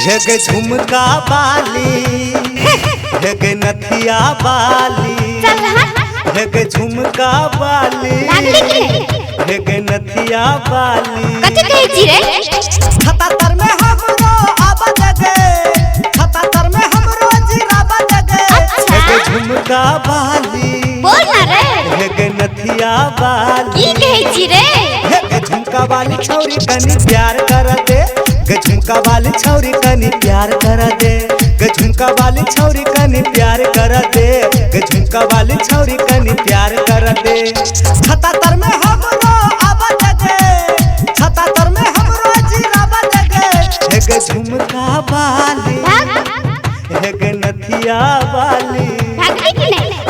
हेगे झुमका बाली हेगे नथिया बाली हेगे झुमका बाली हेगे नथिया बाली कथि कहै छी रे खतातर में हमरो आबा जगे खतातर में हमरो जीराबा जगे हेगे झुमका बाली बोल ना रे हेगे नथिया बाली की कहै छी रे हेगे झुमका वाली छौरी कनी प्यार कर दे गे झुमका वाली छौरी कनी प्यार कर दे गे झुमका वाली छौरी कनी प्यार कर दे गे झुमका वाली छौरी कनी प्यार कर दे खतातर में हमरो आबा जगे खतातर में हमरो जीराबा जगे हेगे झुमका वाली हेगे नथिया वाली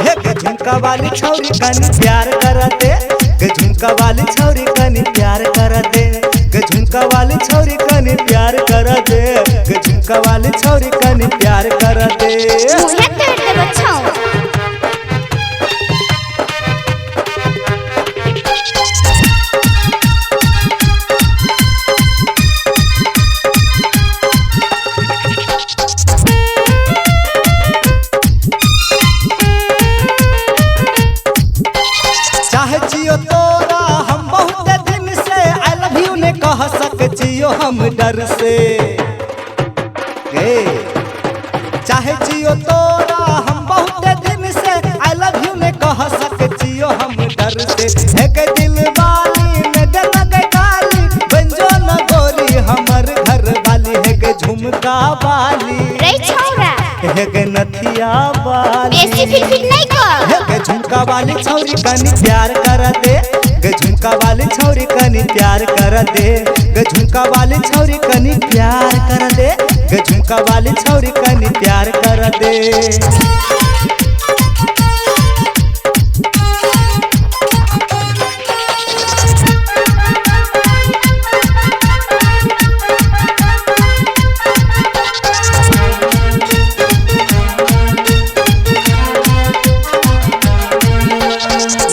हेगे झुमका वाली छौरी कनी प्यार कर दे गे झुमका वाली छौरी कनी प्यार कर दे गे झुमका वाली छौरी कनी प्यार कर दे गे झुमका वाली छौरी कनी प्यार कर दे मुहे कर दे बच्चों चाहे जियो तोरा हम बहुत दिन से आई लव यू ने कह सक जियो हम डर से चाहे जियो तोरा हम बहुत दिन से आई लव यू ने कह सक जियो हम डर से हेगे दिल वाली में दिल लगे गाली बंजो न गोरी हमर घर वाली हेगे झुमका वाली रे छौरा हेगे नथिया वाली बेसी फिट नहीं कर हेगे झुमका वाली छौरी कनी प्यार कर दे गे झुमका वाली छौरी कनी प्यार कर दे गे झुमका वाली छौरी कनी प्यार कर दे गे झुमका वाली छौरी कनी प्यार कर दे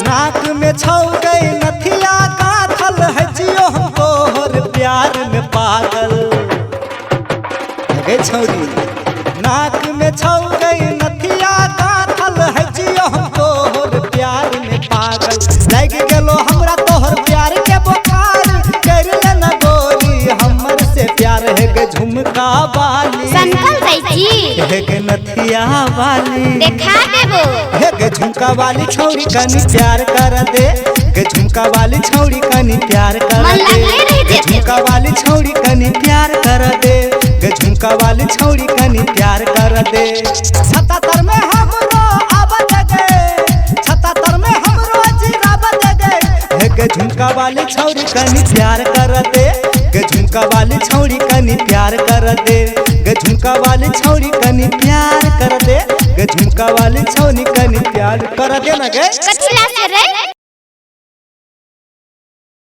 नाक में छौ गई नथिया काथल है जियो हम तोहर प्यार में पागल गे छौरी नाक में छौ गई नथिया काथल है जियो हम तोहर प्यार में पागल लग गेलो हमरा तोहर प्यार के बुखार कर ले न गोरी हमर से प्यार है गे झुमका वाली संकल दै छी हेगे नथिया वाली देखा देबो हेगे झुमका वाली छौरी कनी प्यार कर दे गे झुमका वाली छौरी कनी प्यार कर मन दे लगले रह गे जेते झुमका वाली छौरी कनी प्यार कर दे गे झुमका वाली छौरी कनी प्यार कर दे छतातर में हमरो आबा जगे छतातर में हमरो जीराबा जगे हेगे झुमका वाली छौरी कनी प्यार कर दे गे झुमका वाली छौरी कनी प्यार कर दे गे झुमका वाली छौरी कनी प्यार कर दे गे झुमका वाली छौरी कनी प्यार कर दे ना गे कथि ला से रे